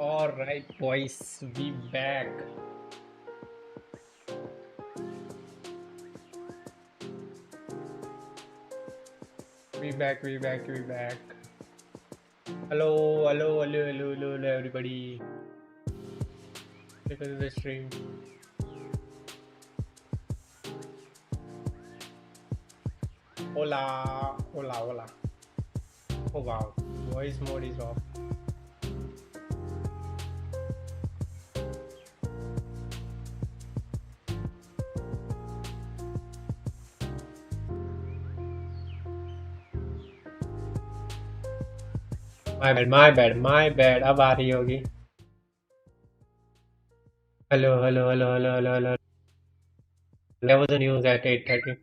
All right, boys, we back. We back. We back. We back. Hello, hello, hello, hello, hello, hello, everybody. Look at the stream. Hola, hola, hola. Oh wow, voice mode is off. My bad, my bad, my bad. अब आ रही होगी. Hello, hello, hello, hello, hello, hello. There was a news at 8:30.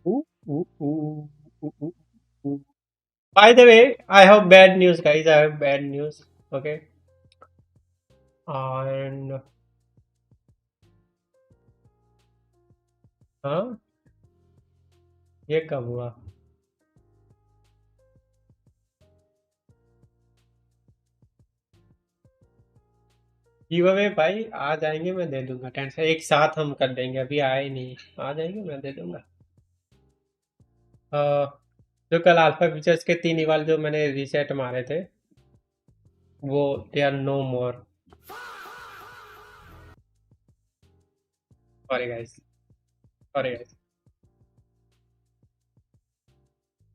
Ooh, ooh, ooh, ooh, ooh, ooh. By the way, I have bad news, guys. I have bad news. Okay, and हाँ, ये कब हुआ? Give away भाई आ जाएंगे, मैं दे दूंगा, tension एक साथ हम कर देंगे, अभी आए नहीं, आ जाएंगे, मैं दे दूंगा। जो कल अल्फा फीचर्स के 3 इवाल जो मैंने रीसेट मारे थे, वो they are no more. Sorry guys, sorry guys.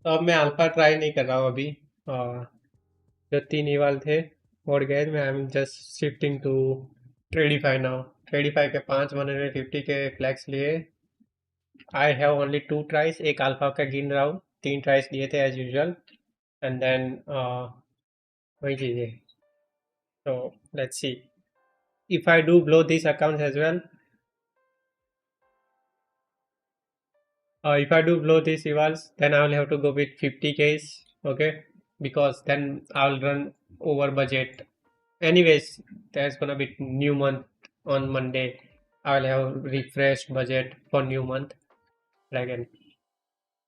तो अब मैं अल्फा ट्राई नहीं कर रहा हूँ अभी। जो 3 इवाल थे और गए, मैं I am just shifting to Tradify now. Tradify के 5 150 के फ्लैक्स लिए। आई हैव ओनली 2 ट्राइज, एक अल्फा का गिन रहा हूँ, 3 ट्राइज लिए थे एज यूजुअल, एंड देन वही चीज़ें। So let's see. If I do blow these accounts as well, if I do blow these evals, then I will have to go with 50Ks, okay? Because then I'll run over budget. Anyways, there's gonna be new month on Monday. I will have refreshed budget for new month. But again,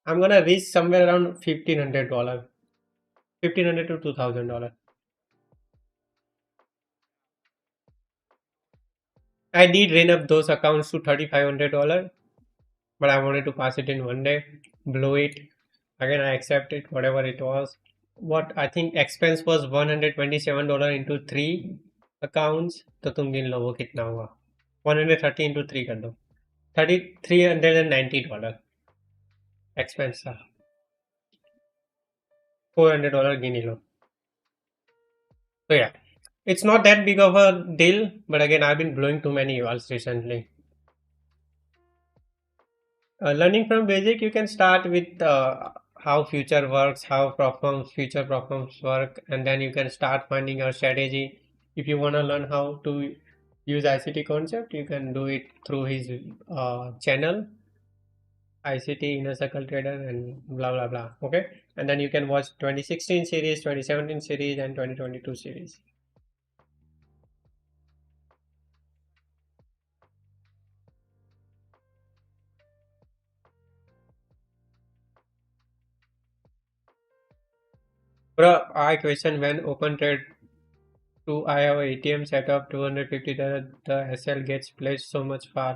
I'm gonna reach somewhere around $1,500, $1,500 to $2,000. I did rain up those accounts to $3,500, but I wanted to pass it in one day, blow it. Again, I accept it, whatever it was. What I think expense was $127 into 3 accounts. तो तुम गिन लो वो कितना हुआ. 130 into 3 कर दो. $390 expense था. $400 गिन ही लो. So yeah, it's not that big of a deal, but again, I've been blowing too many evals recently. Learning from basic, you can start with how future works, how future performs work, and then you can start finding your strategy. If you want to learn how to use ICT concept, you can do it through his channel, ICT Inner Circle Trader, and blah blah blah. Okay, and then you can watch 2016 series, 2017 series, and 2022 series. Bro, I question when open trade to I have ATM set up $250, the SL gets placed so much far.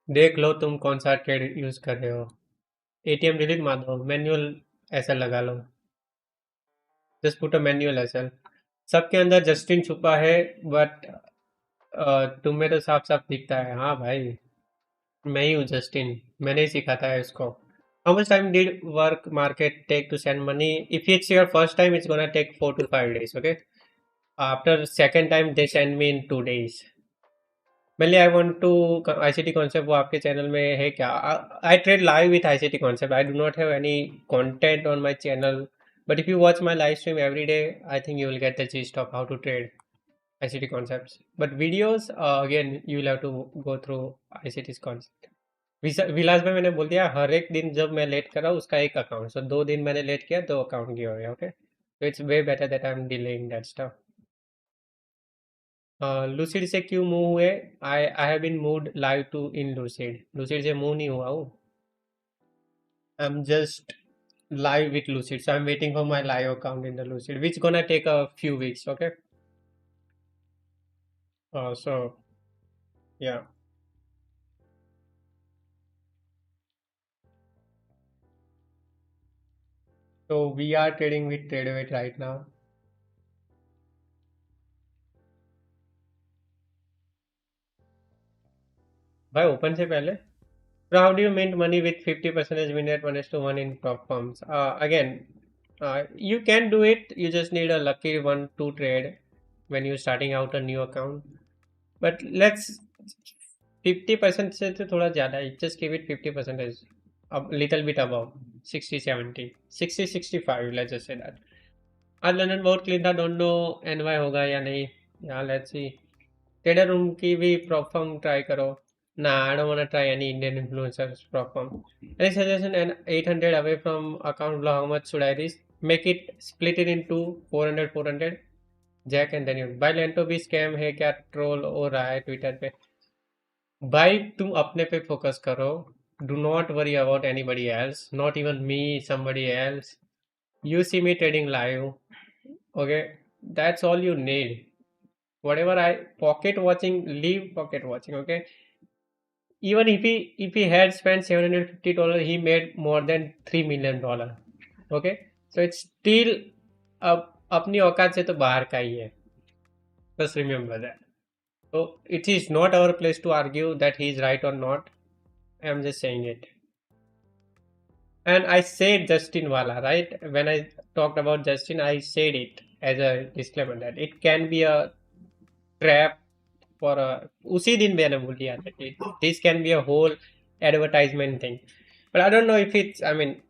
देख लो तुम कौन सा trade use कर रहे हो. ATM delete मार दो, manual SL लगा लो. Just put a manual SL. सबके अंदर जस्टिन छुपा है, बट तुम्हें तो साफ साफ दिखता है. हाँ भाई, मैं ही हूँ जस्टिन, मैंने ही सिखाता है इसको. How much time did work market take to send money? If it's your first time, it's gonna take 4 to 5 days. Okay. After second time, they send me in 2 days. Mainly, I want to ICT concept. वो आपके channel में है क्या? I trade live with ICT concept. I do not have any content on my channel. But if you watch my live stream every day, I think you will get the gist of how to trade ICT concepts. But videos, again, you will have to go through ICT's concept. विलास में मैंने बोल दिया, हर एक दिन जब मैं late कर रहा हूँ उसका एक अकाउंट. सो 2 दिन मैंने लेट किया, 2 account give away. Okay, so it's way better that I'm delaying that stuff. Lucid से क्यों मूव हुए? I have been moved live to in Lucid. Lucid से मूव नहीं हुआ हूँ. I am just live with Lucid. So I'm waiting for my live account in the Lucid, which gonna take a few weeks. Okay. So yeah. So we are trading with Tradeify right now. By open से पहले. So how do you mint money with 50% win rate 1:1 in prop firms? Again, you can do it. You just need a lucky one to trade when you're starting out a new account. But let's 50% से तो थोड़ा ज़्यादा है. Just give it 50%, a little bit above 60, 70, 60, 65. Let's just say that. आज London बहुत clean था. Don't know NY होगा या नहीं. या लेट्स सी. ट्रेडर रूम की भी prop firm ट्राई करो. Nah, I don't want to try any Indian influencers prop firm. Any suggestion? And 800 away from account block, how much should I risk? Make it split it into 400 400 jack and then भाई लेंटो भी scam है क्या? Troll हो रहा है Twitter पे. भाई तुम अपने पे फोकस करो. Do not worry about anybody else, not even me, somebody else. You see me trading live. Okay, that's all you need. Whatever I pocket watching, leave pocket watching. Okay, even if he had spent $750, he made more than $3 million. Okay, so it's still अब अपनी औकात से तो बाहर का ही है. Just remember that. So it is not our place to argue that he is right or not. I'm just saying it. And I said Justin Wala, right? When I talked about Justin, I said it as a disclaimer that it can be a trap for a. उसी दिन मैंने बोल दिया था कि this can be a whole advertisement thing. But I don't know if it's. I mean,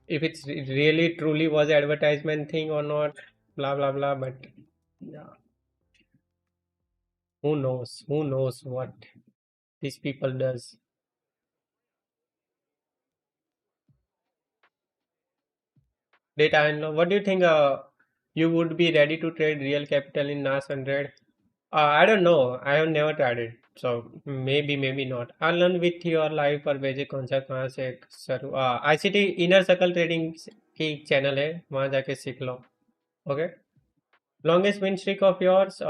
if it's really truly was advertisement thing or not. Blah blah blah. But yeah, who knows? Who knows what these people does? Data and what do you think? You would be ready to trade real capital in NAS 100? I don't know. I have never tried it. So maybe, maybe not. I'll learn with your live पर भेजे कौन सा कहाँ से sir ICT inner circle trading की channel है, वहाँ जाके सीख लो. Okay. Longest win streak of yours?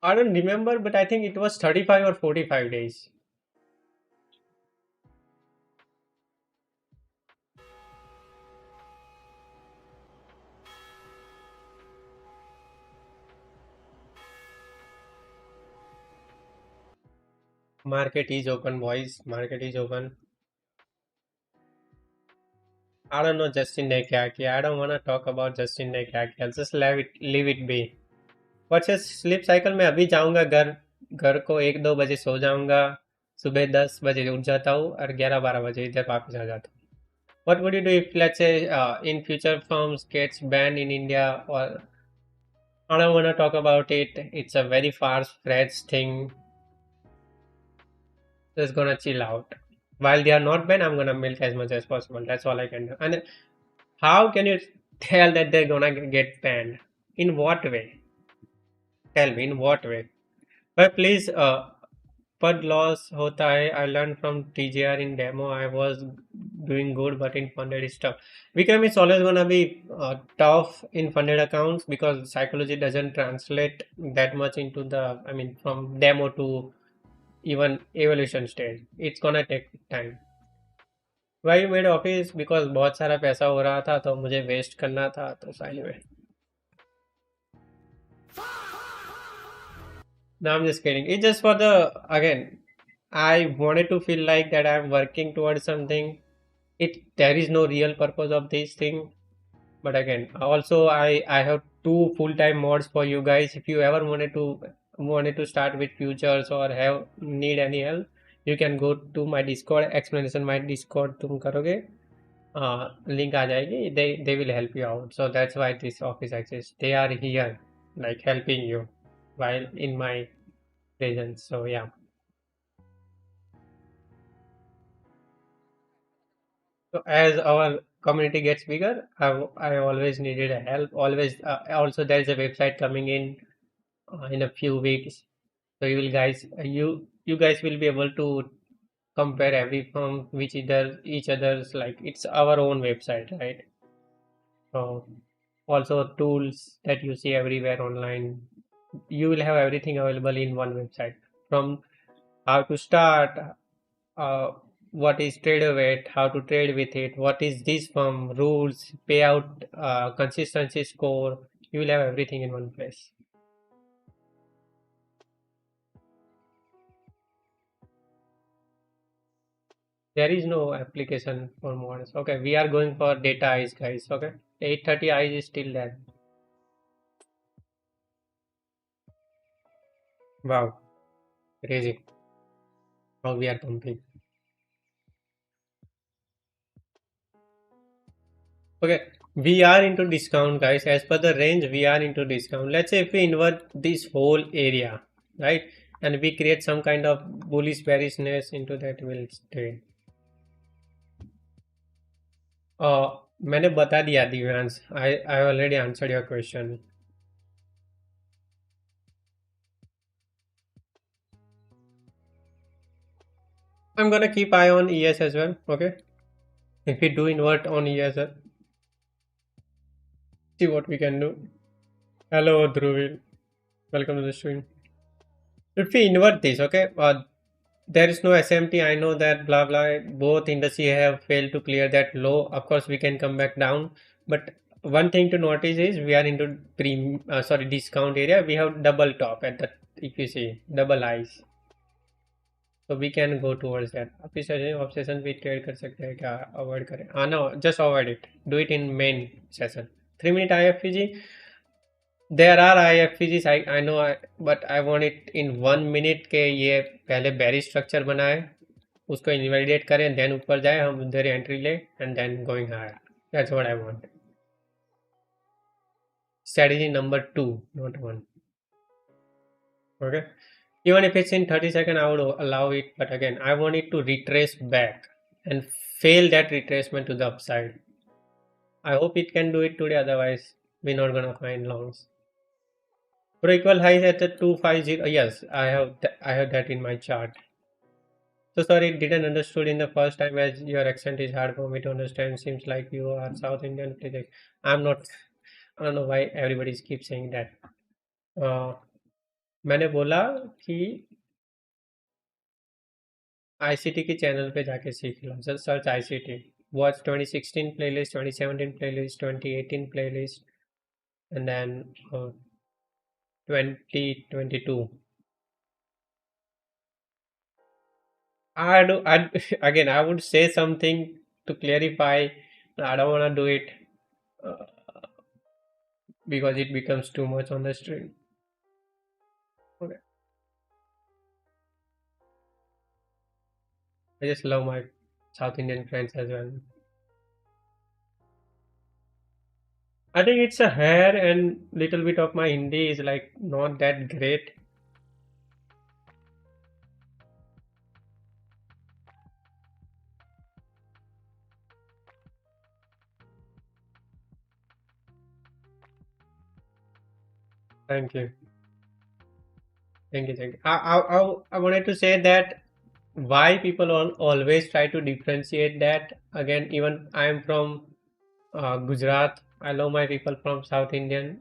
I don't remember, but I think it was 35 or 45 days. Market is open, boys. Market is open. I don't know Justin ने क्या किया. I don't want to talk about Justin ने क्या किया. Just leave it be. What's your sleep cycle? मैं अभी जाऊंगा घर. घर को 1-2 बजे सो जाऊंगा. सुबह 10 बजे उठ जाता हूँ और 11-12 बजे इधर वापस आ जाता हूँ. What would you do if, let's say, in future firms gets banned in India? Or I don't want to talk about it. It's a very far-fetched thing. Just gonna chill out. While they are not banned, I'm gonna milk as much as possible. That's all I can do. And how can you tell that they're gonna get banned? In what way? Tell me, in what way? But please, pud loss hota hai. I learned from TJR in demo. I was doing good, but in funded stuff. Vikram is always gonna be tough in funded accounts because psychology doesn't translate that much into the. I mean, from demo to even evolution stage. It's gonna take time. Why you made office? Because बहुत सारा पैसा हो रहा था तो मुझे waste करना था तो साइड में. No, I'm just kidding. It's just for the again. I wanted to feel like that I'm working towards something. There is no real purpose of this thing. But again, also I have 2 full-time mods for you guys. If you ever wanted to start with futures or have need any help, you can go to my Discord. Explanation my Discord तुम करोगे. Link आ जाएगी. They will help you out. So that's why this office exists. They are here, like helping you while in my presence. So yeah. So as our community gets bigger, I always needed a help. Always. Also, there is a website coming in a few weeks. So you guys will be able to compare every firm which either each other's, like it's our own website, right? So also tools that you see everywhere online, you will have everything available in one website, from how to start, uh, what is trader weight, how to trade with it, what is this firm, rules, payout, consistency score. You will have everything in one place. There is no application for models. Okay, we are going for data eyes, guys. Okay, 830 eyes is still there. Wow, crazy how we are pumping. Okay, we are into discount, guys. As per the range, we are into discount. Let's say if we invert this whole area, right, and we create some kind of bullish bearishness into that, will stay. मैंने बता दिया Divyansh. I already answered your question. I'm gonna keep eye on ES as well. Okay, if we do invert on ES, see what we can do. Hello, Dhruvil. Welcome to the stream. If we invert this, okay, there is no SMT. I know that blah blah. Both industry have failed to clear that low. Of course, we can come back down. But one thing to notice is we are into discount area. We have double top at the, if you see, double eyes. So we can go towards that. Obsession we trade कर सकते हैं क्या, avoid करें? No, just avoid it. Do it in main session. 3 minute IFPG. There are IFPGs, I know, but I want it in 1 minute के ये पहले bearish structure बनाए, उसको invalidate करें, then ऊपर जाए, हम उधर entry ले, and then going higher. That's what I want. Strategy number 2, not 1. Okay. Even if it's in 30 seconds, I would allow it, but again, I want it to retrace back and fail that retracement to the upside. I hope it can do it today, otherwise we're not gonna find longs. Pro equal highs at the 250. Yes, I have that in my chart. So sorry, didn't understood in the first time, as your accent is hard for me to understand. Seems like you are South Indian. I'm not. I don't know why everybody keeps saying that. मैंने बोला कि ICT के channel पे जाके सीख लो. Just search ICT. Watch 2016 playlist, 2017 playlist, 2018 playlist, and then 2022. Again, I would say something to clarify. I don't want to do it uh, because it becomes too much on the stream. Okay. I just love my South Indian friends as well. I think it's a hair, and little bit of my Hindi is like not that great. Thank you. Thank you. Thank you. I wanted to say that why people always try to differentiate that. Again, even I am from Gujarat. I love my people from South Indian.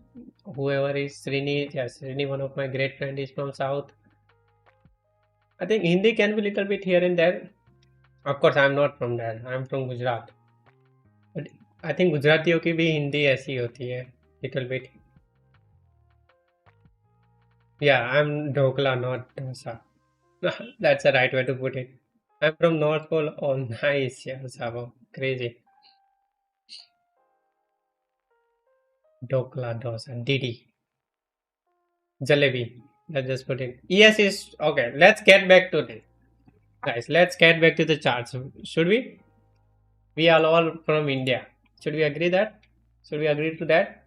Whoever is Srini, yes, Srini, one of my great friend is from South. I think Hindi can be little bit here and there. Of course, I'm not from there. I'm from Gujarat. But I think गुजरातियों की भी हिंदी ऐसी होती है, little bit. Yeah, I'm Dhokla, not Dosa. That's the right way to put it. I'm from North Pole. Oh, nice. Yeah, Savo. Crazy. Dokla, Dosa, Didi, Jalebi. Let's just put it. Yes, is okay. Let's get back to this. Guys, let's get back to the charts. Should we? We are all from India. Should we agree that? Should we agree to that?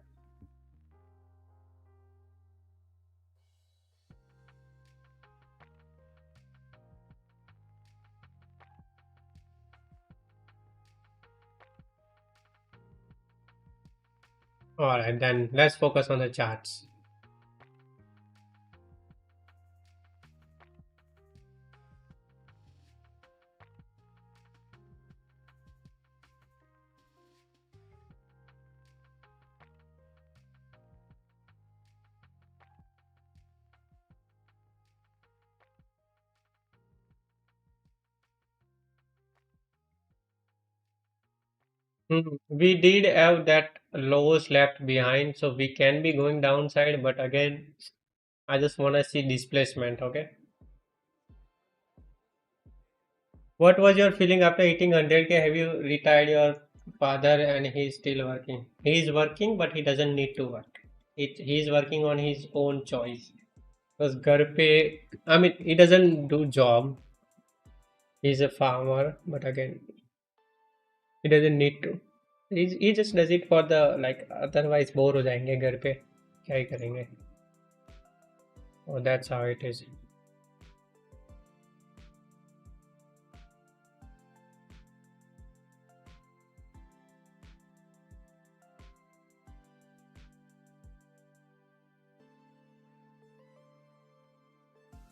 Alright, then let's focus on the charts. We did have that lows left behind, so we can be going downside, but again, I just want to see displacement. Okay. What was your feeling after hitting 100K? Have you retired your father and he's still working? He's working, but he doesn't need to work. He's working on his own choice. Because Garpe, I mean, he doesn't do job. He's a farmer, but again, he doesn't need to. He just does it for the like. Otherwise, bore हो जाएंगे घर पे. क्या ही करेंगे? Oh, that's how it is.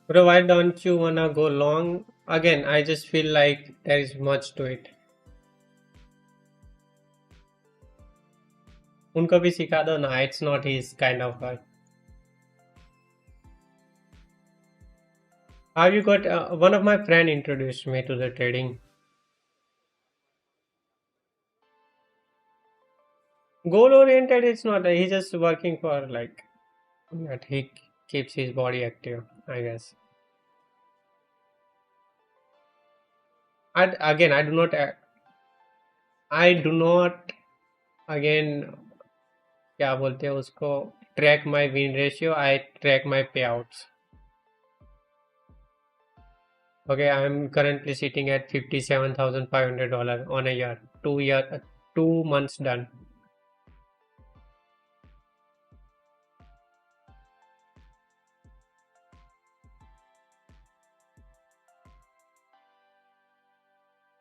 Bro, why don't you wanna go long? Again, I just feel like there is much to it. उनको भी सिखा दो ना. It's not his kind of work. How you got? One of my friend introduced me to the trading. Goal oriented. It's not. He's just working for like that. He keeps his body active, I guess. Again, I do not again क्या बोलते हैं उसको track my win ratio. I track my payouts. Okay, I'm currently sitting at $57,500 on a year. 2 year, 2 months done.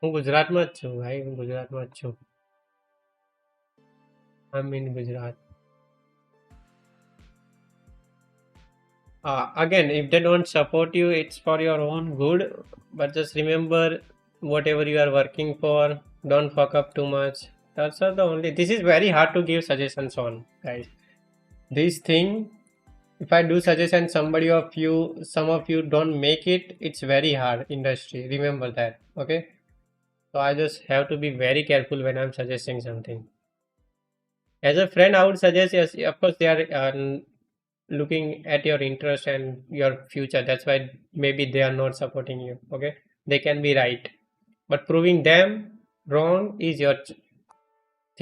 હું ગુજરાતમાં જ છું ભાઈ. હું ગુજરાતમાં જ છું. I'm in Gujarat. Again, if they don't support you, it's for your own good. But just remember, whatever you are working for, don't fuck up too much. That's the only. This is very hard to give suggestions on, guys. This thing, if I do suggestion, some of you don't make it. It's very hard industry. Remember that, okay? So I just have to be very careful when I'm suggesting something. As a friend, I would suggest yes. Of course, they are looking at your interest and your future. That's why maybe they are not supporting you. Okay, they can be right, but proving them wrong is your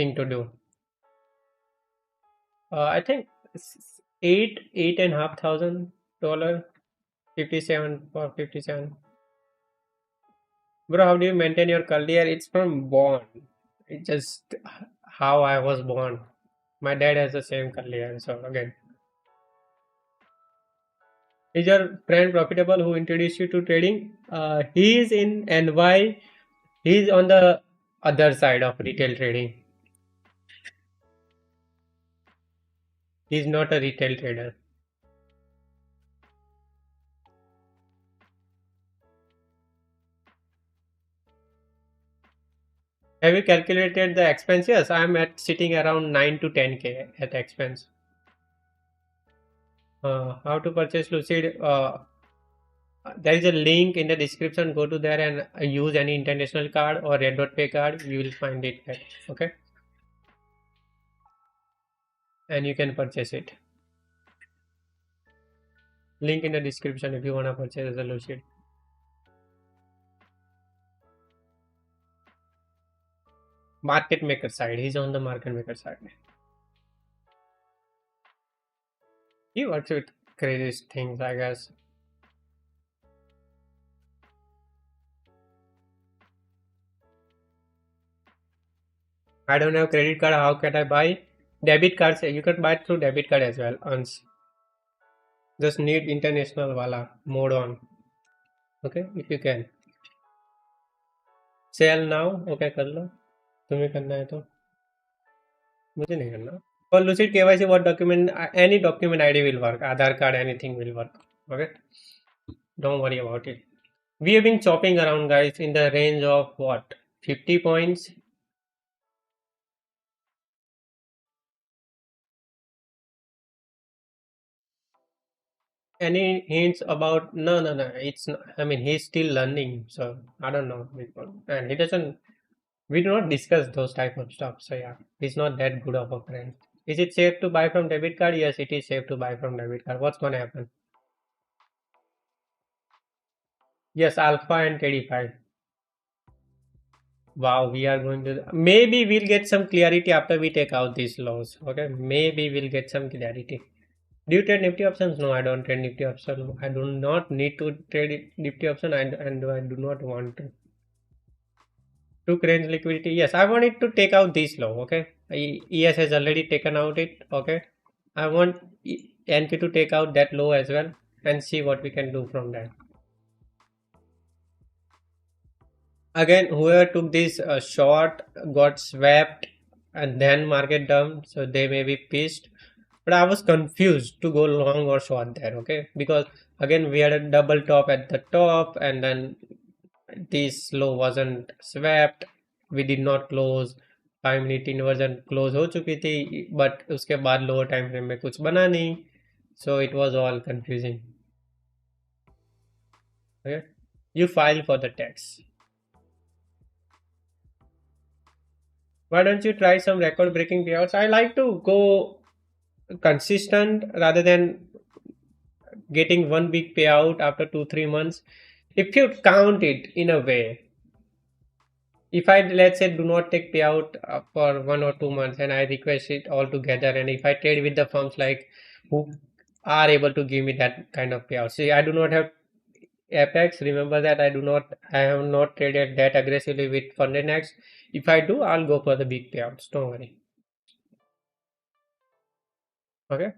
thing to do. I think eight and a half thousand $, 57 for 57. Bro, how do you maintain your career? It's from born. It's just how I was born. My dad has the same career. So again, is your friend profitable who introduced you to trading? He is in NY. He is on the other side of retail trading. He is not a retail trader. Have you calculated the expense? Yes, I am at sitting around 9 to 10K at expense. How to purchase Lucid? There is a link in the description. Go to there and use any international card or Red Dot Pay card. You will find it there. Okay, and you can purchase it. Link in the description if you wanna purchase the Lucid. Market maker side. He's on the market maker side. He works with crazy things, I guess. I don't have credit card. How can I buy? Debit cards. You can buy through debit card as well. Just need international wala mode on. Okay, if you can. Sell now. Okay, कर लो. तुम्हें करना है तो मुझे नहीं करना. For Lucid KYC, what document? Any document ID will work. Aadhaar card, anything will work. Okay, don't worry about it. We have been chopping around, guys, in the range of what? 50 points. Any hints about? No. It's not, I mean, he's still learning, so I don't know. And he doesn't We do not discuss those type of stuff. So yeah, it's not that good of a friend. Is it safe to buy from debit card? Yes, it is safe to buy from debit card. What's gonna happen? Yes, alpha and Tradify. Wow, we are going to maybe we'll get some clarity after we take out these laws. Okay, maybe we'll get some clarity. Do you trade Nifty options? No, I don't trade Nifty option. I do not need to trade Nifty option, and I do not want to. Took range liquidity. Yes, I want it to take out this low. Okay, ES has already taken out it. Okay, I want NQ to take out that low as well and see what we can do from that. Again, whoever took this short got swept and then market dumped, so they may be pissed. But I was confused to go long or short there. Okay, because again we had a double top at the top and then this low wasn't swept. We did not close 5 minute inversion close हो चुकी थी but उसके बाद lower time frame में कुछ बना नहीं so it was all confusing. Okay, you file for the tax. Why don't you try some record breaking payouts? I like to go consistent rather than getting one big payout after 2-3 months. If you count it in a way, if I let's say do not take payout for 1 or 2 months and I request it all together, and if I trade with the firms like who are able to give me that kind of payout. See, I do not have Apex. Remember that I have not traded that aggressively with FundedX. If I do, I'll go for the big payouts. Don't worry. Okay.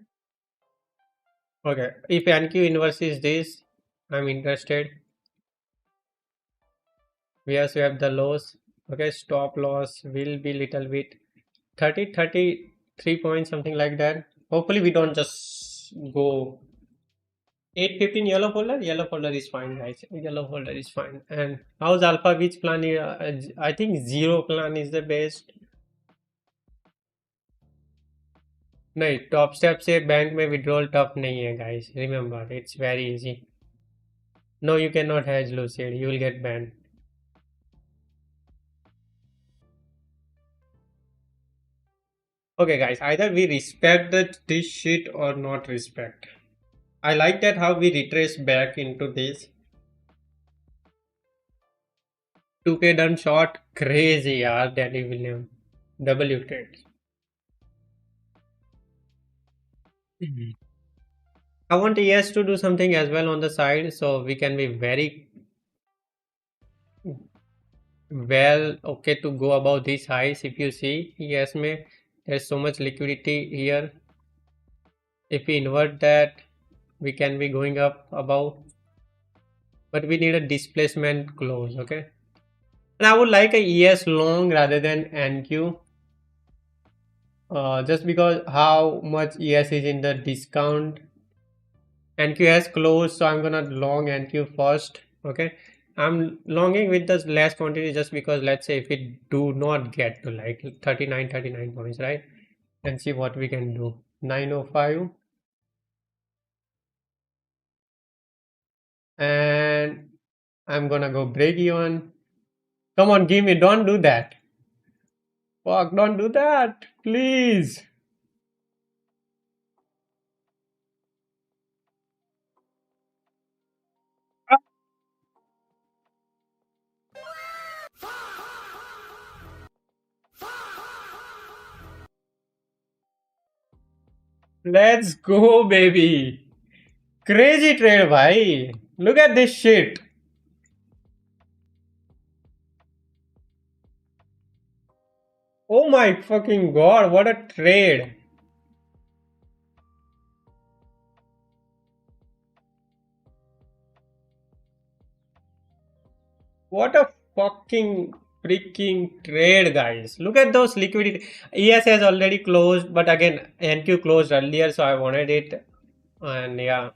Okay. If NQ inverse is this, I'm interested. We also have the lows. Okay, stop loss will be little bit 33 points, something like that. Hopefully we don't just go 815 yellow folder. Yellow folder is fine, guys. Yellow folder is fine. And how's alpha? Which plan? I think zero plan is the best. नहीं, top step से bank में withdrawal tough नहीं है guys. Remember, it's very easy. No, you cannot hedge Lucid. You will get banned. Okay, guys. Either we respect this shit or not respect. I like that how we retrace back into this. 2K done short. Crazy, yaar. Danny William. W trades. I want ES to do something as well on the side so we can be very well okay to go above these highs. If you see ES may there's so much liquidity here. If we invert that, we can be going up above, but we need a displacement close. Okay, and I would like a ES long rather than NQ, just because how much ES is in the discount. NQ has closed, so I'm gonna long NQ first. Okay, I'm longing with the less quantity just because let's say if we do not get to like 39 points, right, and see what we can do. 905 and I'm gonna go break even. Come on, give me, don't do that. Fuck, don't do that, please. Let's go, baby. Crazy trade, bhai. Look at this shit. Oh my fucking god, what a trade. What a fucking freaking trade, guys. Look at those liquidity. ES has already closed, but again, NQ closed earlier, so I wanted it. And yeah,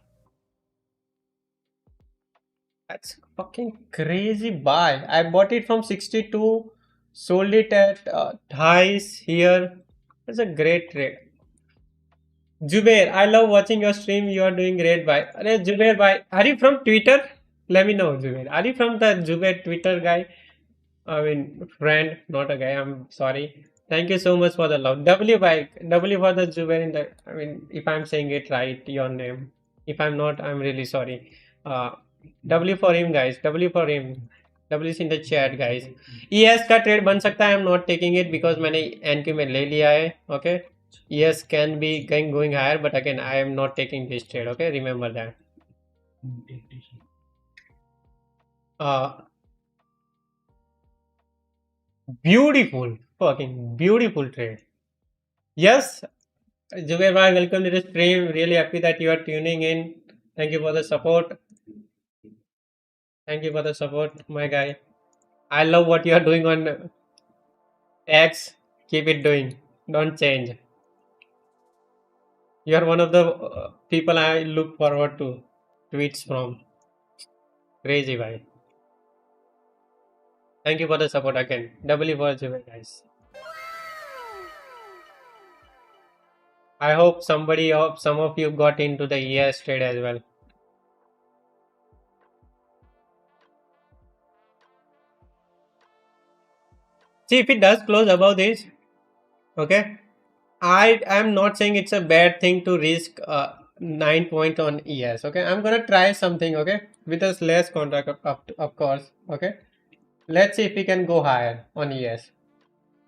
that's fucking crazy buy. I bought it from 62, sold it at highs here. That's a great trade. Jubair, I love watching your stream. You are doing great. Bye. Arey Jubair, bye. Are you from Twitter? Let me know, Jubair. Are you from the Jubair Twitter guy? I mean, friend, not a guy. I'm sorry. Thank you so much for the love. W for the Zubair in the. I mean, if I'm saying it right, your name. If I'm not, I'm really sorry. Uh, W for him, guys. W for him. W is in the chat, guys. ES का trade बन सकता है. I'm not taking it because मैंने NQ में ले लिया है. Okay. ES can be going higher, but again, I am not taking this trade. Okay, remember that. Uh, Beautiful, fucking beautiful trade. Yes, Jugair bhai, welcome to the stream. Really happy that you are tuning in. Thank you for the support. Thank you for the support, my guy. I love what you are doing on X. Keep it doing. Don't change. You are one of the people I look forward to tweets from. Crazy, bhai. Thank you for the support again. Doubly for Jugair, guys. I hope some of you got into the ES trade as well. See, if it does close above this, okay, I am not saying it's a bad thing to risk 9 point on ES. Okay, I'm gonna try something. Okay, with a less contract of course. Okay, let's see if we can go higher on ES.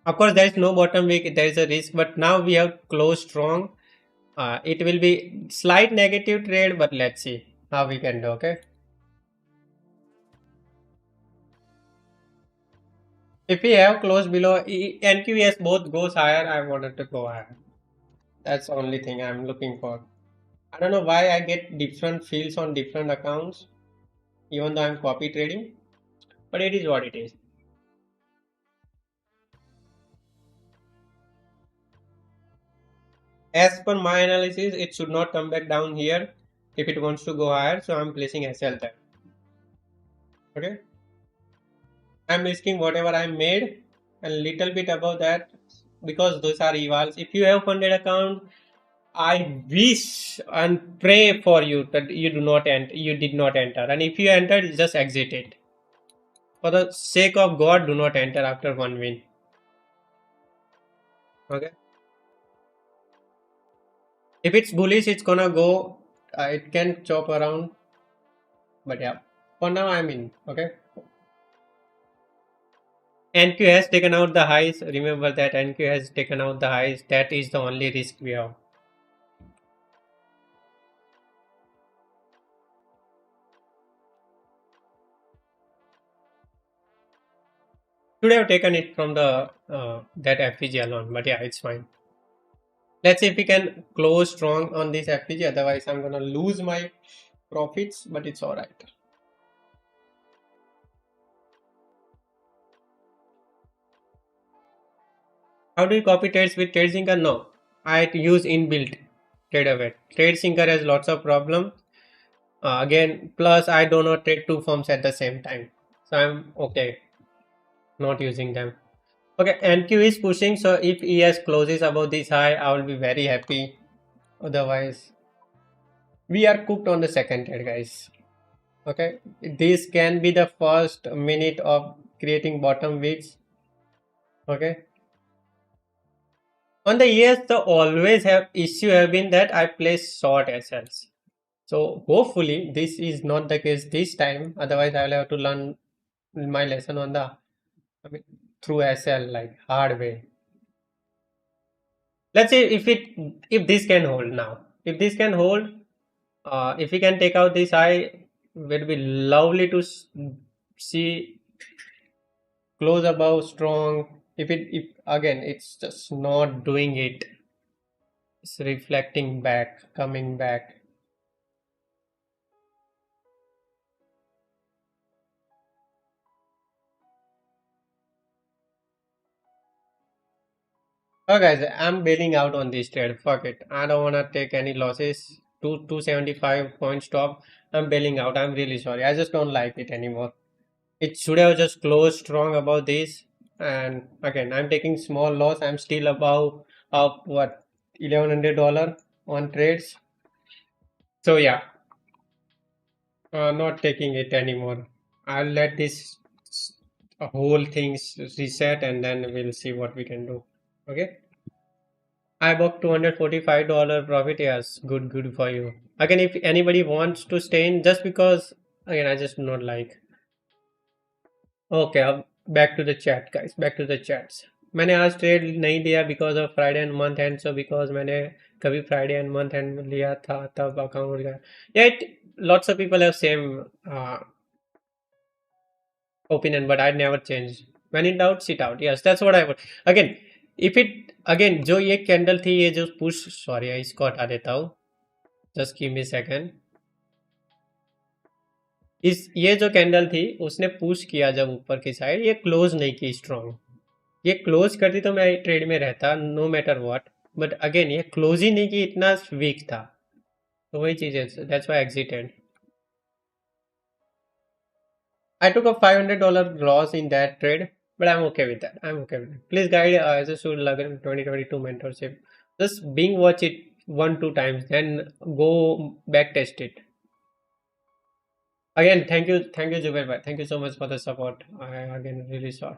Of course, there is no bottom week. There is a risk, but now we have closed strong. It will be slight negative trade, but let's see how we can do. Okay, if we have closed below NQS both goes higher, I wanted to go higher. That's the only thing I'm looking for. I don't know why I get different feels on different accounts, even though I'm copy trading, but it is what it is. As per my analysis, it should not come back down here if it wants to go higher, so I'm placing SL there. Okay, I'm risking whatever I made a little bit above that because those are evals. If you have funded account, I wish and pray for you that you do not enter, you did not enter, and if you entered, just exit it. For the sake of God, do not enter after one win. Okay. If it's bullish, it's gonna go. It can chop around, but yeah. For now, I'm in. Okay. NQ has taken out the highs. Remember that NQ has taken out the highs. That is the only risk we have. Should have taken it from the that FPG alone, but yeah, it's fine. Let's see if we can close strong on this FPG. Otherwise, I'm gonna lose my profits, but it's all right. How do you copy trades with TradeSyncer? No, I use inbuilt TradeAware. TradeSyncer has lots of problem. Again, plus I do not trade two firms at the same time, so I'm okay not using them. Okay, NQ is pushing, so if ES closes above this high, I will be very happy. Otherwise, we are cooked on the second trade, guys. Okay, this can be the first minute of creating bottom wicks. Okay, on the ES, the always have issue have been that I place short SLs. So hopefully this is not the case this time. Otherwise, I will have to learn my lesson on the through SL like hard way. Let's see if this can hold now. If this can hold, if we can take out this high, it will be lovely to see close above strong. If again it's just not doing it, it's reflecting back, coming back. Oh guys, I'm bailing out on this trade. Fuck it. I don't wanna take any losses. 275 point stop. I'm bailing out. I'm really sorry. I just don't like it anymore. It should have just closed strong about this. And again, I'm taking small loss. I'm still above of what $1,100 on trades. So yeah, not taking it anymore. I'll let this a whole things reset, and then we'll see what we can do. Okay. I booked $245 profit. Yes, good for you. Again, if anybody wants to stay in, just because again I just not like. Okay, अब back to the chat guys. Back to the chats. मैंने आज trade नहीं दिया because of Friday and month end. So because मैंने कभी Friday and month end लिया था तब account गया. Yeah, lots of people have same opinion, but I never change. When in doubt, sit out. Yes, that's what I would. Again, if it again जो ये candle थी ये जो push, sorry इसको हटा देता हूँ. Just give me a second. इस ये जो कैंडल थी उसने पुश किया जब ऊपर की साइड, ये क्लोज नहीं की स्ट्रॉन्ग. ये क्लोज करती तो मैं ट्रेड में रहता no matter what, but again ये क्लोज ही नहीं की, इतना वीक था. तो वही चीज है, that's why exited. I took a $500 loss in that trade, but I'm okay with that. I'm okay with it. Please guide as a should learn 2022 mentorship. Just being watch it 1-2 times, then go back test it. Again, thank you, Jubair bhai. Thank you so much for the support. I again really sorry.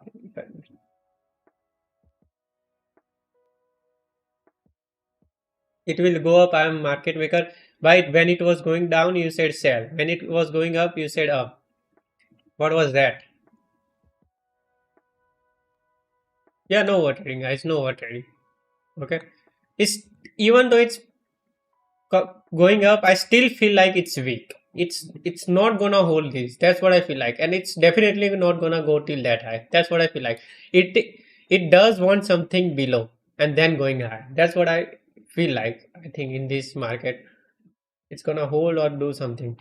It will go up. I am market maker. Right, when it was going down, you said sell. When it was going up, you said up. What was that? Yeah, no over trading, guys. No over trading. Okay. It's even though it's going up, I still feel like it's weak. It's not gonna hold this. That's what I feel like, and it's definitely not gonna go till that high. That's what I feel like. It does want something below and then going high. That's what I feel like. I think in this market, it's gonna hold or do something.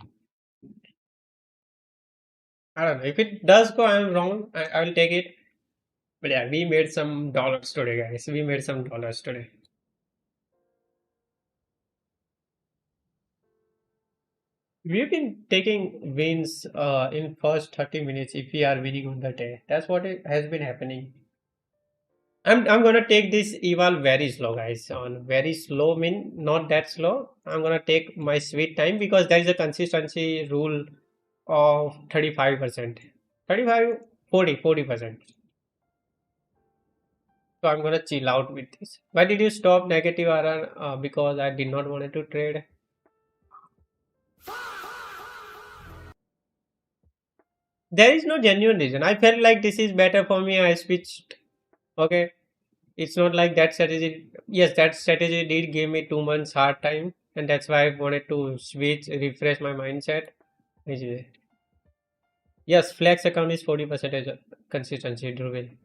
I don't know. If it does go, I'm wrong. I will take it. But yeah, we made some dollars today, guys. We made some dollars today. We've been taking wins in first 30 minutes if we are winning on the day. That's what it has been happening. I'm gonna take this eval very slow, guys. On very slow, mean not that slow. I'm gonna take my sweet time because there is a consistency rule of 35%. 35, 40%. So I'm gonna chill out with this. Why did you stop negative RR? Because I did not wanted to trade. There is no genuine reason. I felt like this is better for me. I switched. Okay. It's not like that strategy. Yes, that strategy did give me 2 months hard time, and that's why I wanted to switch, refresh my mindset. Yes, flex account is 40% consistency driven.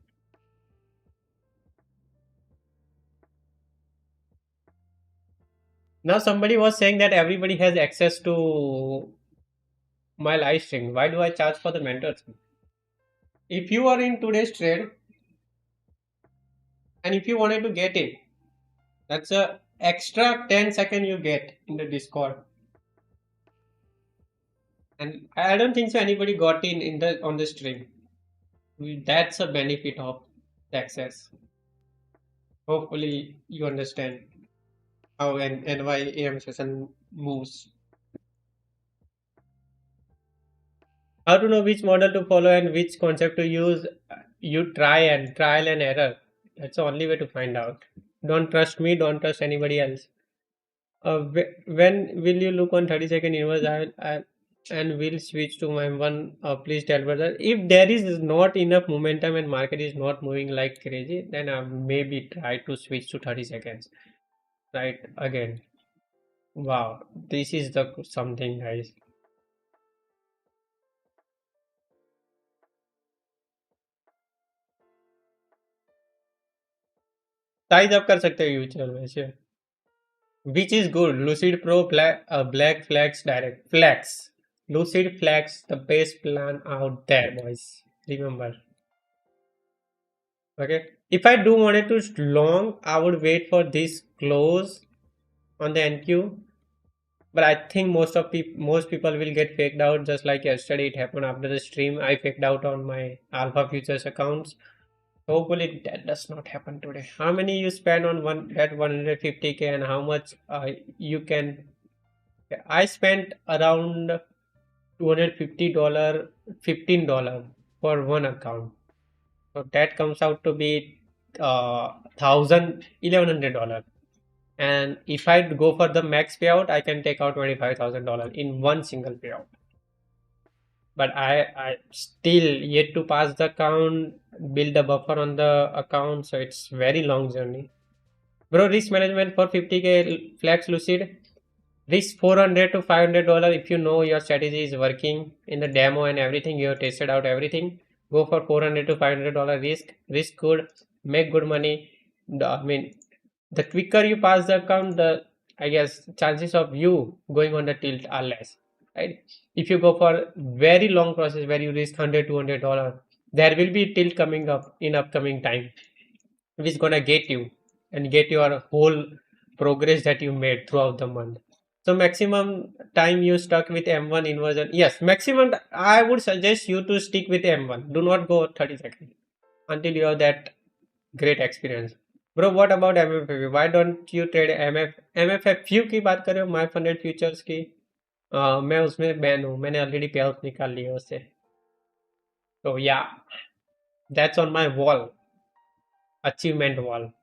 Now somebody was saying that everybody has access to my live stream. Why do I charge for the mentors? If you are in today's trade and if you wanted to get it, that's a extra 10 second you get in the Discord. And I don't think so anybody got in the on the stream. That's a benefit of the access. Hopefully you understand how and why AM session moves. How to know which model to follow and which concept to use? You trial and error. That's the only way to find out. Don't trust me, don't trust anybody else. When will you look on 30-second inverse? And will switch to my one. Please tell brother. If there is not enough momentum and market is not moving like crazy, then I maybe try to switch to 30 seconds. Right again. Wow, this is the something, guys. Size up कर सकते हो future में से. Which is good? Lucid Pro, Black Flex, Direct Flex. Lucid Flex, the best plan out there, boys. Remember. Okay. If I do wanted to long, I would wait for this close on the NQ. But I think most people will get faked out, just like yesterday. It happened after the stream. I faked out on my Alpha Futures accounts. Hopefully that does not happen today. How many you spend on that 150K and how much you can? I spent around $250, $15 for one account. So that comes out to be $1,100. And if I go for the max payout, I can take out $25,000 in one single payout. But I still yet to pass the account, build a buffer on the account, so it's very long journey. Bro, risk management for 50k flex Lucid. Risk $400 to $500 if you know your strategy is working in the demo and everything, you have tested out everything. Go for $400 to $500 risk. Risk good, make good money. I mean, the quicker you pass the account, the I guess chances of you going on the tilt are less, right? If you go for very long process where you risk $100 there will be tilt coming up in upcoming time, which is gonna get you and get your whole progress that you made throughout the month. So maximum time you stuck with M1 inversion. Yes, maximum I would suggest you to stick with M1. Do not go 30 seconds until you have that great experience. Bro, what about MFF? Why don't you trade MFFU की बात कर रहे हो? My funded futures की? मैं उसमें ban हूँ. मैंने already payouts निकाल लिए उससे. So yeah, that's on my wall, achievement wall.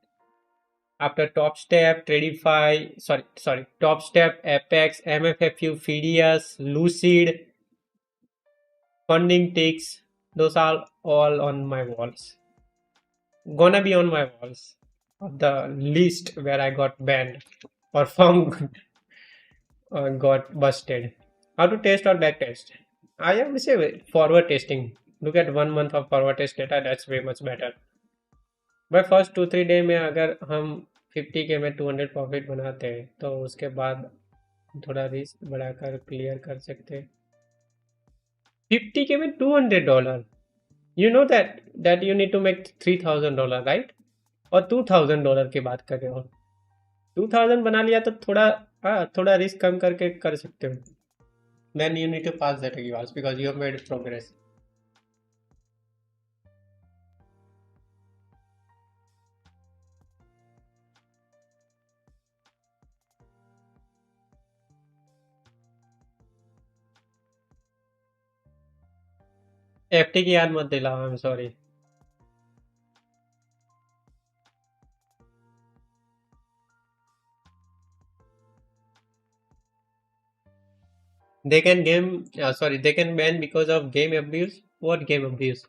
After Top Step, Tradify, Top Step, Apex, MFFU, Phidias, Lucid, Funding Ticks, those are all on my walls. Gonna be on my walls of the list where I got banned or found got busted. How to test or back test? I have to say forward testing. Look at 1 month of forward test data, that's way much better. But first 2-3 day में अगर हम 50k में 200 profit बनाते हैं तो उसके बाद थोड़ा रिस्क बढ़ाकर क्लियर कर सकते हैं. 50k में $200, you know that you need to make $3,000, right? और $2,000 की बात कर रहे हो. 2000 बना लिया तो थोड़ा रिस्क कम करके कर सकते हो. Then you need to pass that rewards because you have made progress. FT की याद मत दिलाओ, I'm sorry. They can they can ban because of game abuse. What game abuse?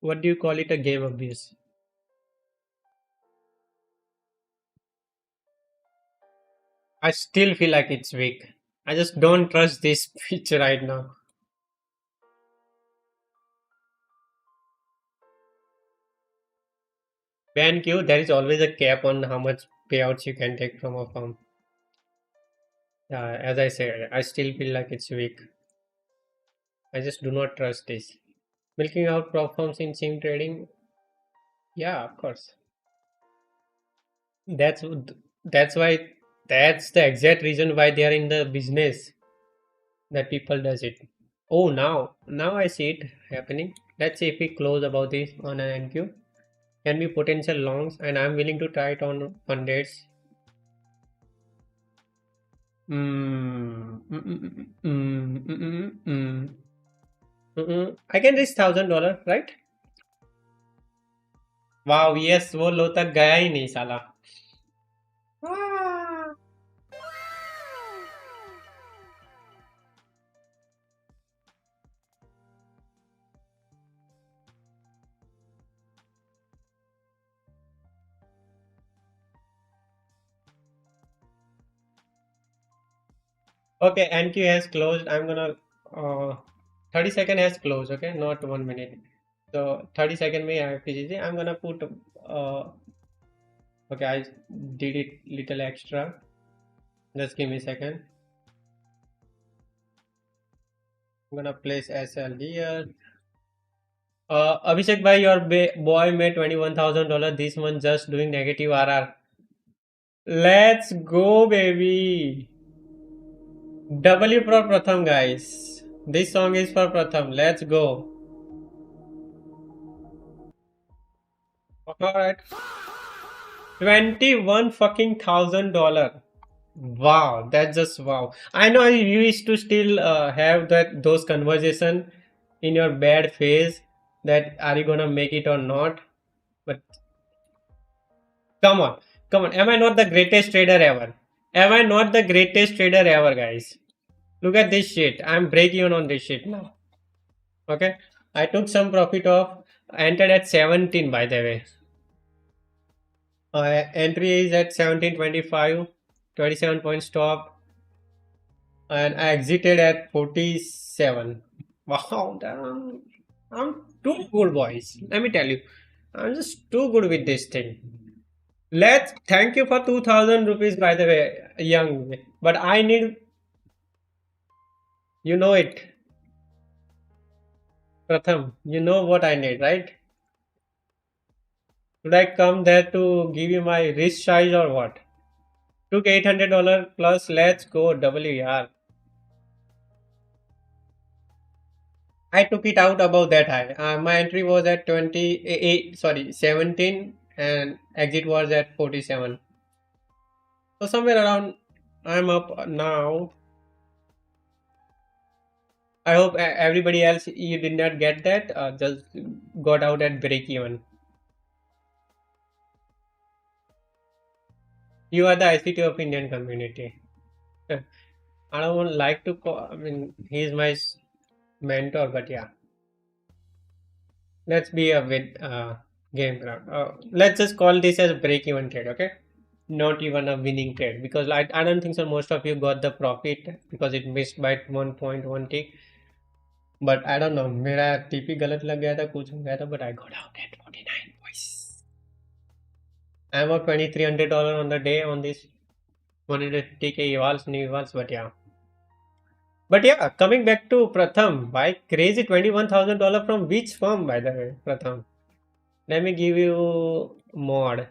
What do you call it a game abuse? I still feel like it's weak. I just don't trust this pitch right now. Ban Q, there is always a cap on how much payouts you can take from a firm. As I said, I still feel like it's weak. I just do not trust this. Milking out prop firms in sim trading? Yeah, of course. That's why that's the exact reason why they are in the business, that people does it. Oh, now I see it happening. Let's see if we close about this on an NQ. Can be potential longs, and I'm willing to try it on fundeds. I can risk $1,000, right? Wow, yes, वो लो तक गया ही नहीं साला. Okay, NQ has closed. I'm gonna 30 second has closed. Okay, not 1 minute. So 30 second में IFTGC. I'm gonna put okay, I did it little extra. Just give me a second. I'm gonna place SL here. Abhishek bhai, your boy made $21,000 this month just doing negative RR. Let's go, baby. W for Pratham, guys. This song is for Pratham. Let's go. Alright. 21 fucking $1,000. Wow, that's just wow. I know you used to still have those conversation in your bad phase that are you gonna make it or not. But come on, come on. Am I not the greatest trader ever? Am I not the greatest trader ever, guys? Look at this shit. I'm breaking even on this shit now. Okay. I took some profit off. Entered at 17, by the way. Entry is at 17.25, 27 point stop, and I exited at 47. Wow, damn. I'm too good, boys. Let me tell you, I'm just too good with this thing. Let's thank you for 2000 rupees, by the way, young. But I need, you know it, Pratham. You know what I need, right? Should I come there to give you my wrist size or what? Took $800 plus. Let's go WR. I took it out above that high. My entry was at 28, sorry, 17, and exit was at 47. So somewhere around, I'm up now. I hope everybody else, you did not get that. Just got out at break even. You are the ICT of Indian community. I don't want like to call. I mean, he's my mentor, but yeah. Let's be a with game ground. Let's just call this as break even trade, okay? Not even a winning trade, because I don't think so. Most of you got the profit because it missed by 1.1 tick. But I don't know. मेरा TP गलत लग गया था, कुछ हो गया था, but I got out at 49 boys. I'm up $2,300 on the day on this 150k evals, new evals, but yeah. But yeah, coming back to Pratham, why crazy $21,000 from which firm, by the way, Pratham? Let me give you mod.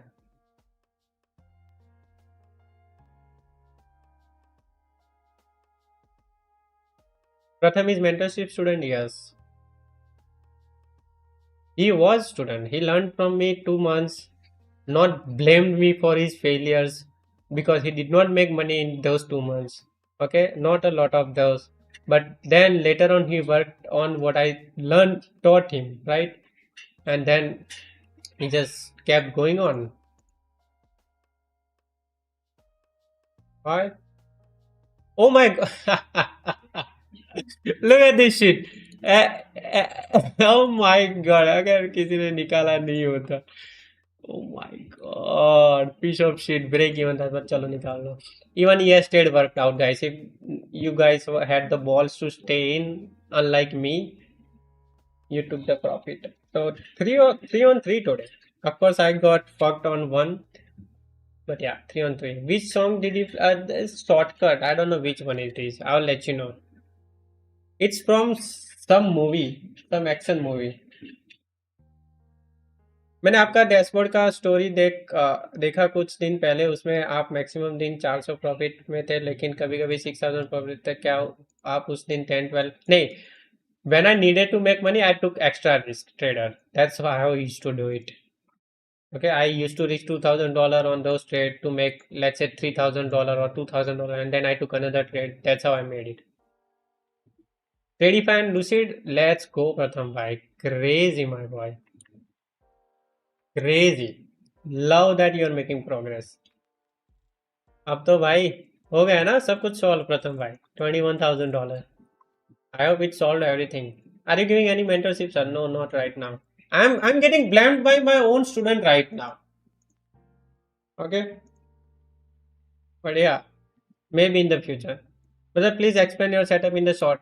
Pratham is mentorship student, yes. He was student. He learned from me 2 months, not blamed me for his failures because he did not make money in those 2 months. Okay, not a lot of those. But then later on, he worked on what I learned, taught him, right? And then he just kept going on. Why? Oh my god! Look at this shit. Oh my god! अगर किसी ने निकाला नहीं होता. Oh my god, piece of shit, break even था, but चलो निकाल लो. Even yesterday worked out, guys. If you guys had the balls to stay in, unlike me, you took the profit. So three on three today. Of course, I got fucked on one, but yeah, 3 on 3. Which song did you? This shortcut. I don't know which one it is. I'll let you know. It's from some movie, some action movie. मैंने आपका dashboard का story देखा कुछ दिन पहले. उसमें आप maximum दिन 400 प्रॉफिट में थे, लेकिन कभी कभी 6000 प्रॉफिट तक. क्या आप उस दिन 10-12 नहीं? When I needed to make money, I took extra risk trader. That's how I used to do it. Okay, I used to reach $2,000 on those trade to make, let's say, $3,000 or $2,000, and then I took another trade. That's how I made it. Tradeify and Lucid, let's go, Pratham bhai. Crazy, my boy. Crazy. Love that you're making progress. अब तो भाई हो गया ना सब कुछ solve, प्रथम भाई. $21,000. I hope it solved everything. Are you giving any mentorship, sir? No, not right now. I'm getting blamed by my own student right now. Okay, but yeah, maybe in the future. Brother, please explain your setup in the short.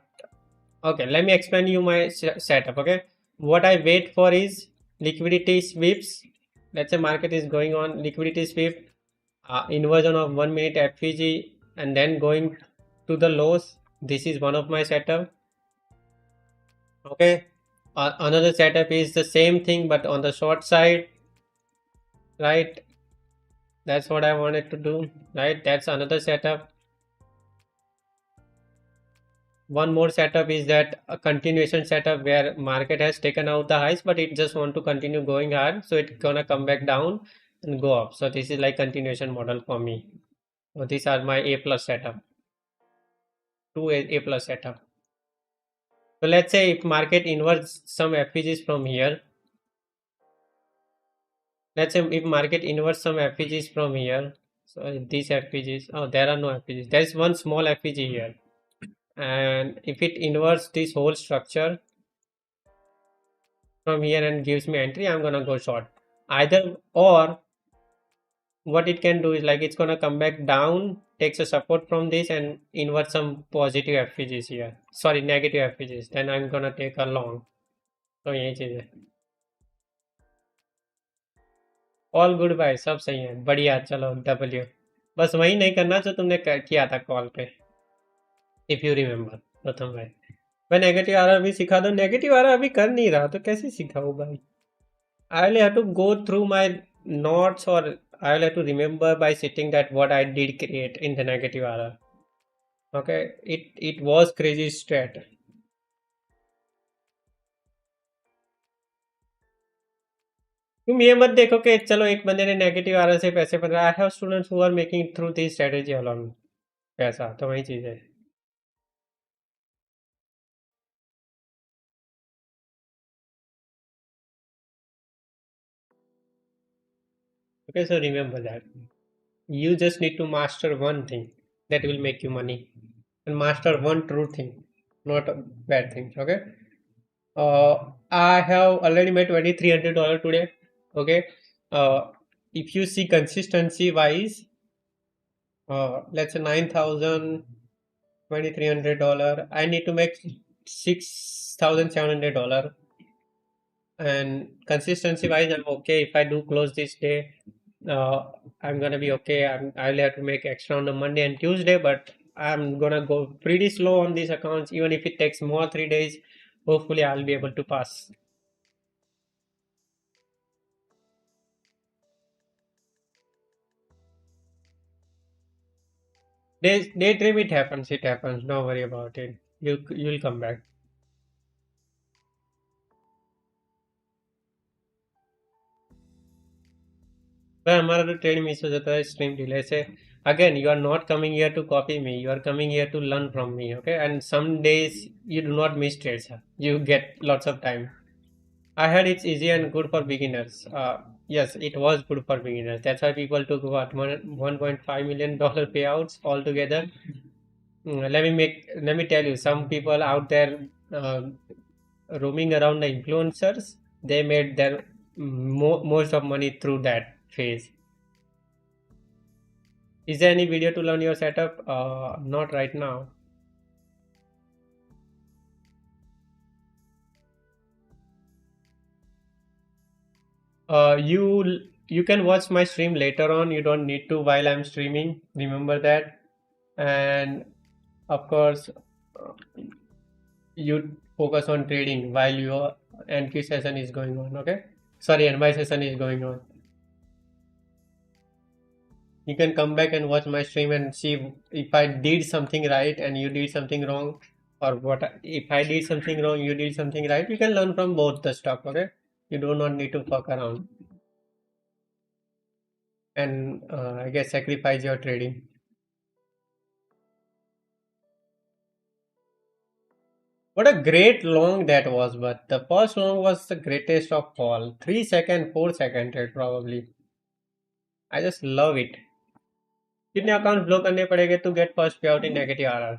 Okay, let me explain you my setup. Okay, what I wait for is liquidity sweeps. Let's say market is going on liquidity sweep, inversion of 1 minute FVG, and then going to the lows. This is one of my setup. Okay, another setup is the same thing but on the short side, right? That's what I wanted to do, right? That's another setup. One more setup is that a continuation setup where market has taken out the highs, but it just want to continue going hard, so it's gonna come back down and go up. So this is like continuation model for me. So these are my A plus setup, two A plus setup. So let's say if market inverts some FPGs from here, let's say if market inverts some FPGs from here, so these FPGs, oh, there are no FPGs. There's one small FPG here, and if it inverts this whole structure from here and gives me entry, I'm gonna go short. Either or, what it can do is like it's gonna come back down, takes a support from this and invert some positive FPGs here. Sorry, negative FPGs. Then I'm gonna take a long. तो यही चीज है. All good भाई, सब सही है, बढ़िया. चलो डब्ल्यू, बस वही नहीं करना जो तुमने किया था कॉल पे, इफ यू रिमेम्बर. प्रथम भाई, मैं नेगेटिव आ रहा अभी सिखा दो. नेगेटिव आ रहा अभी कर नहीं रहा तो कैसे सिखाऊं भाई? I will have to go through my notes, or I will have to remember by sitting that what I did create in the negative error. Okay, it was crazy strat. तुम ये मत देखो कि चलो एक बंदे ने नेगेटिव आर से पैसे बना. I have students who are making through this strategy alone पैसा. तो वही चीज है. Okay, so remember that you just need to master one thing that will make you money, and master one true thing, not bad things. Okay. I have already made $2,300 today. Okay. If you see consistency wise, let's say 9,000, $2,300. I need to make $6,700. And consistency wise, I'm okay. If I do close this day, I'm gonna be okay. I'll have to make extra on the Monday and Tuesday, but I'm gonna go pretty slow on these accounts. Even if it takes more 3 days, hopefully I'll be able to pass. Daydream, it happens. It happens. Don't worry about it. You'll come back. पर हमारा तो trade miss हो जाता है stream delay से. Again, you are not coming here to copy me. You are coming here to learn from me. Okay, and some days you do not miss trades. You get lots of time. I heard it's easy and good for beginners. Yes, it was good for beginners. That's why people took what, $1.5 million payouts altogether. Let me tell you, some people out there roaming around the influencers, they made their most of money through that phase. Is there any video to learn your setup? Not right now. You can watch my stream later on. You don't need to while I'm streaming. Remember that. And of course, you focus on trading while your NQ session is going on. Okay. Sorry, NY session is going on. You can come back and watch my stream and see if I did something right and you did something wrong, or what if I did something wrong, you did something right. You can learn from both the stuff. Okay, you do not need to fuck around and I guess sacrifice your trading. What a great long that was, but the first long was the greatest of all. 3 second, 4 second trade probably. I just love it. कितने account blow करने पड़ेंगे to get first payout in negative RR?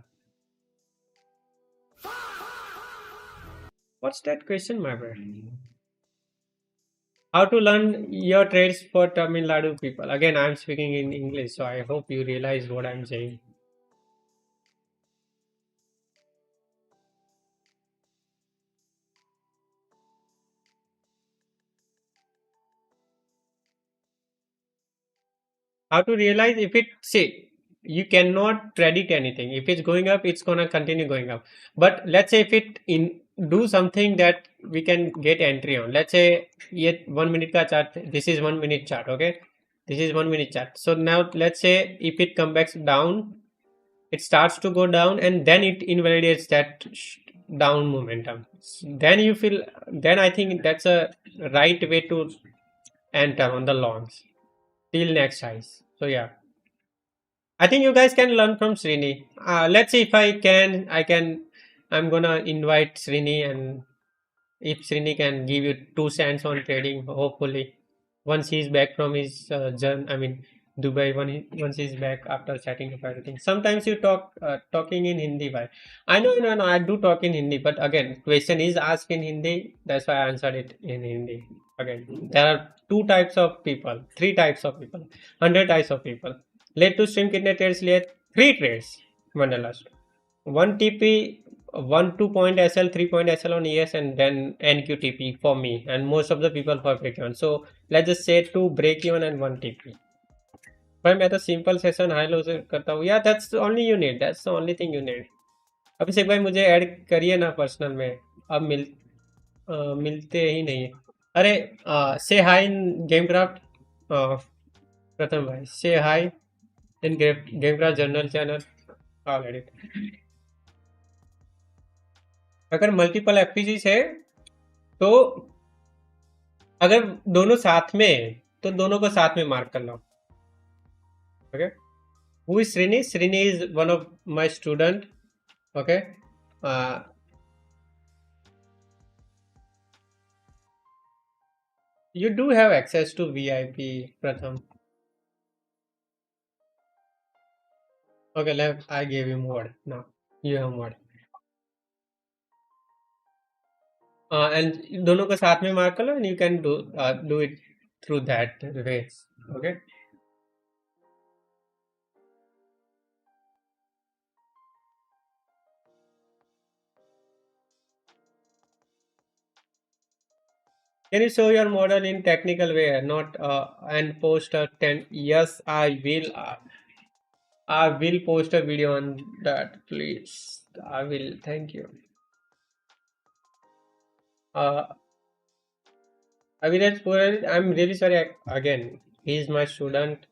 What's that question, my friend? How to learn your trades for Tamil Nadu people? Again, I'm speaking in English, so I hope you realize what I'm saying. How to realize if it, see, you cannot predict anything. If it's going up, it's gonna continue going up. But let's say if it do something that we can get entry on. Let's say yet 1 minute ka chart. This is 1 minute chart. Okay, this is 1 minute chart. So now let's say if it comes back down, it starts to go down and then it invalidates that down momentum. Then you feel, then I think that's a right way to enter on the longs till next size. So yeah, I think you guys can learn from Srini. Let's see if I can I'm gonna invite Srini, and if Srini can give you 2 cents on trading, hopefully, once he's back from his journey, I mean Dubai, once he's back after setting up everything. Sometimes you talking in Hindi, bhai. I know, no, no, I do talk in Hindi, but again, question is asked in Hindi. That's why I answered it in Hindi. Again, there are 2 types of people, 3 types of people, 100 types of people. Let to stream kitne trades liye? 3 trades. Mandala. One TP, one 2 point SL, 3 point SL on ES, and then NQTP for me, and most of the people for break even. So let's just say 2 break even and 1 TP. भाई मैं तो simple session high low से करता हूँ यार. That's only you need, that's the only thing you need. Abhishek भाई मुझे add करिए ना पर्सनल में. अब मिलते ही नहीं है. अरे से हाई इन गेम क्राफ्ट. प्रथम भाई से high in game craft journal channel. Already अगर मल्टीपल एफपीजीज है तो अगर दोनों साथ में है तो दोनों को साथ में मार्क कर लो. Okay. Who is Srini? Srini is one of my student. Okay. You do have access to VIP, Pratham. Okay, I gave you mod. Now you have mod. And दोनों को साथ में मार्क कर लो, and you can do it through that way. Okay. Can you show your model in technical way, not and post a 10? Yes, I will. I will post a video on that, please. I will. Thank you. I'm really sorry. Again, he is my student,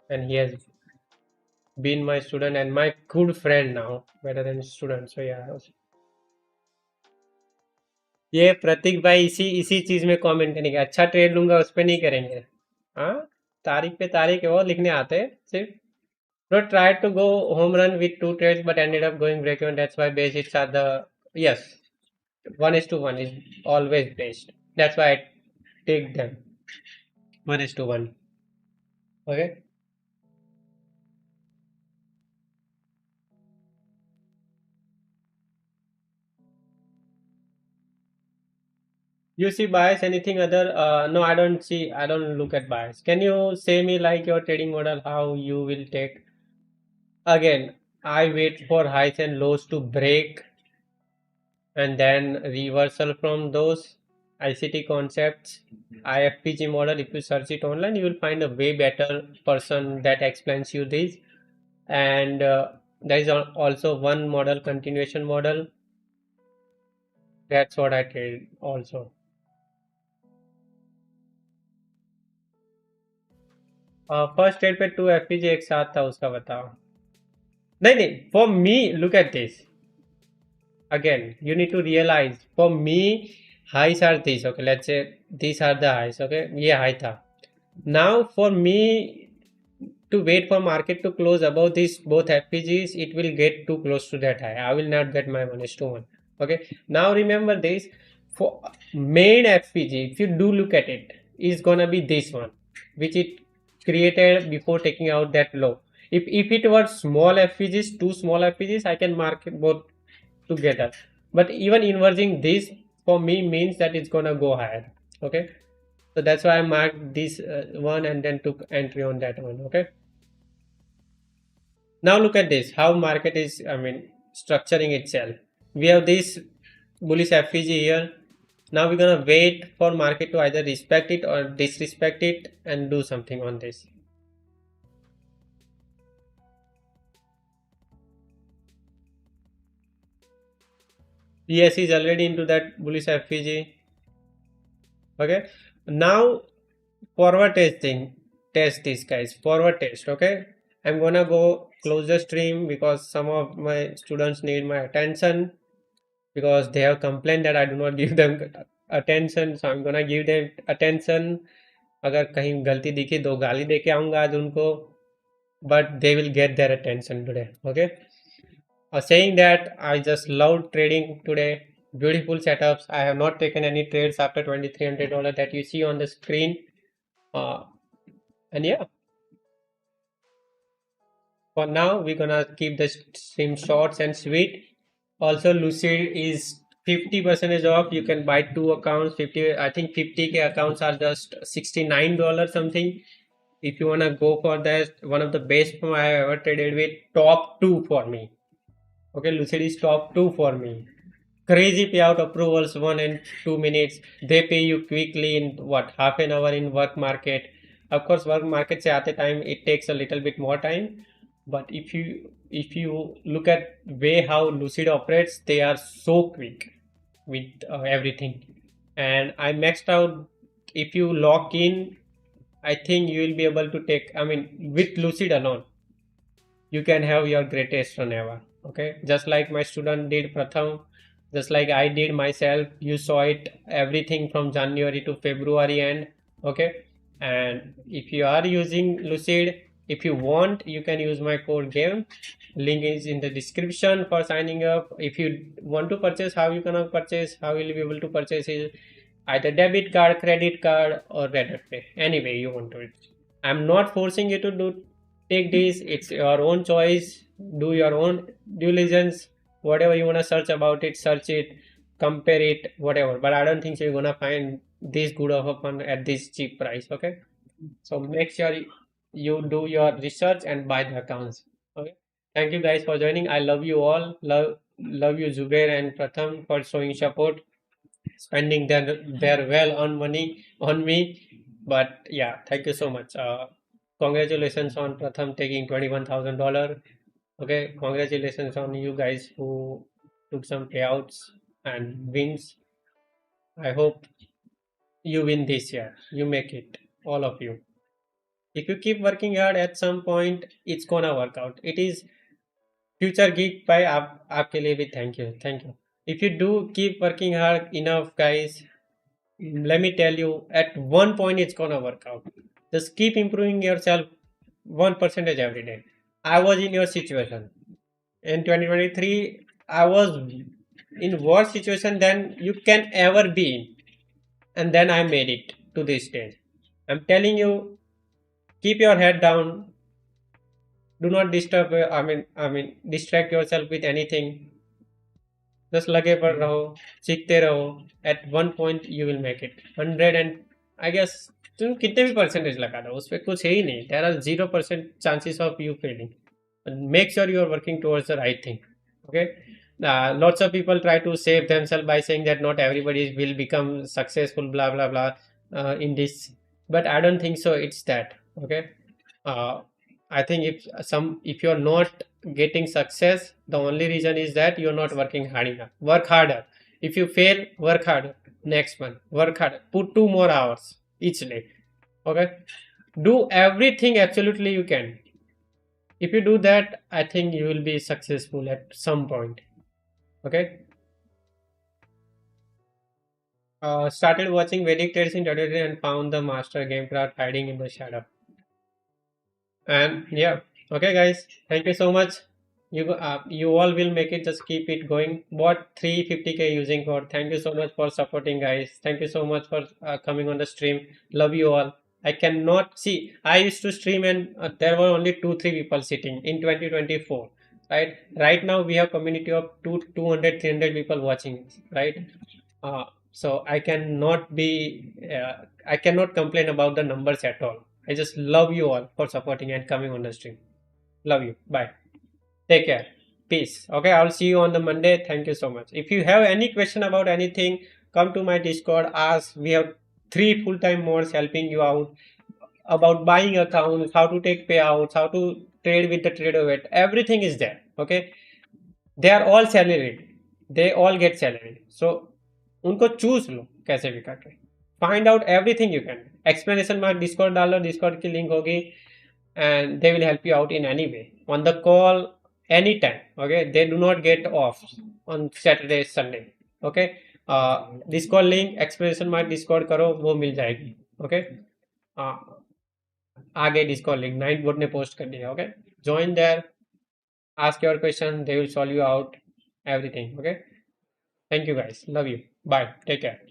and he has been my student and my good friend now, better than student. So yeah. ये प्रतीक भाई इसी चीज में comment करेंगे. अच्छा trade लूंगा उस पर नहीं करेंगे. हाँ, तारीख पे तारीख है वो लिखने आते हैं सिर्फ. No, tried to go home run with 2 trades but ended up going break even. That's why basics are the yes. 1:1 is always best. That's why I take them. 1:1. Okay. You see bias anything other? No, I don't see. I don't look at bias. Can you say me like your trading model how you will take? Again, I wait for highs and lows to break and then reversal from those. ICT concepts, IFPG model. If you search it online, you will find a way better person that explains you this. And there is also one model, continuation model. That's what I trade also. First trade पे 2 एफपीजी एक साथ था, उसका बताओ. नहीं, for me look at this. Again, you need to realize, for me highs are these. Okay, let's say these are the highs. Okay, ये high था. Now for me to wait for market to close above these both FPGs, it will get too close to that high. I will not get my 1:1. Okay, now remember this. For main FPG, if you do look at it, is gonna be this one, which it created before taking out that low. If it were small FPGs, 2 small FPGs, I can mark it both together. But even inverting this for me means that it's gonna go higher. Okay, so that's why I marked this one and then took entry on that one. Okay, now look at this, how market is structuring itself. We have this bullish FPG here. Now we're gonna wait for market to either respect it or disrespect it and do something on this. Yes, is already into that bullish FPG. Okay, now forward test this, guys. Forward test. Okay, I'm gonna go close the stream because some of my students need my attention, because they have complained that I do not give them attention. So I'm gonna give them attention. अगर कहीं गलती दिखी दो गाली दे के आऊंगा आज उनको, but they will get their attention today. Okay, Saying that, I just love trading today. Beautiful setups. I have not taken any trades after $2,300 that you see on the screen. Uh, and yeah, for now, we're gonna keep the stream shorts and sweet. Also, Lucid is 50% off. You can buy two accounts. 50, I think 50K accounts are just $69 something. If you wanna go for that, one of the best firm I have ever traded with, top two for me. Okay, Lucid is top two for me. Crazy payout approvals, 1 and 2 minutes. They pay you quickly in what, half an hour in work market. Of course, work market se aate time it takes a little bit more time. But if you look at way how Lucid operates, they are so quick with everything. And I maxed out. If you lock in, I think you will be able to take. I mean, with Lucid alone, you can have your greatest run ever. Okay, just like my student did Pratham, just like I did myself. You saw it, everything from January to February end. Okay, and if you are using Lucid, if you want, you can use my code game. Link is in the description for signing up. If you want to purchase, how you gonna purchase, how will you be able to purchase is either debit card, credit card, or Reddit Pay. Any way you want to it. I'm not forcing you to do take this. It's your own choice. Do your own due diligence. Whatever you wanna search about it, search it, compare it, whatever. But I don't think so you're gonna find this good of a fund at this cheap price. Okay, so make sure you do your research and buy the accounts. Okay, thank you guys for joining. I love you all. Love you Zubair and Pratham for showing support, spending their well on money on me. But yeah, thank you so much. Congratulations on Pratham taking $21,000. Okay, congratulations on you guys who took some payouts and wins. I hope you win this year. You make it, all of you. If you keep working hard, at some point it's gonna work out. It is future geek by आपके लिए भी thank you, thank you. If you do keep working hard enough, guys, let me tell you, at one point it's gonna work out. Just keep improving yourself 1% every day. I was in your situation in 2023. I was in worse situation than you can ever be in, and then I made it to this stage. I'm telling you, keep your head down. Do not disturb. I mean, distract yourself with anything. Just लगे पड़ रहो, सीखते रहो. At one point you will make it 100, and I guess तुम कितने भी percentage लगा दो उस पर कुछ है ही नहीं. There are 0% chances of you failing. Make sure you are working towards the right thing. Okay, lots of people try to save themselves by saying that not everybody will become successful, blah blah blah, in this. But I don't think so it's that. Okay, uh, I think if you're not getting success, the only reason is that you're not working hard enough. Work harder. If you fail, work harder. Next one, work harder. Put 2 more hours each day. Okay, do everything absolutely you can. If you do that, I think you will be successful at some point. Okay. Started watching Vedic trades in Trading and found the master game craft hiding in the shadow. And yeah, okay guys, thank you so much. You all will make it. Just keep it going. Bought 350K using code. Thank you so much for supporting, guys. Thank you so much for coming on the stream. Love you all. I cannot see. I used to stream and there were only 2-3 people sitting in 2024. Right now we have community of 200 300 people watching. Right. So I cannot complain about the numbers at all. I just love you all for supporting and coming on the stream. Love you. Bye. Take care. Peace. Okay, I'll see you on the Monday. Thank you so much. If you have any question about anything, come to my Discord. Ask. We have 3 full-time mods helping you out about buying accounts, how to take payouts, how to trade with the trader weight. Everything is there. Okay, they are all salaried. They all get salary. So उनको choose लो कैसे भी करके. Find out everything you can. Explanation mark Discord डालो. Discord की link होगी and they will help you out in any way. On the call anytime. Okay, they do not get off on Saturday Sunday. Okay, Discord link explanation mark Discord करो वो मिल जाएगी. Okay, आगे Discord link 9 boat ने post कर दिया. Okay, join there. Ask your question, they will solve you out everything. Okay. Thank you guys. Love you. Bye. Take care.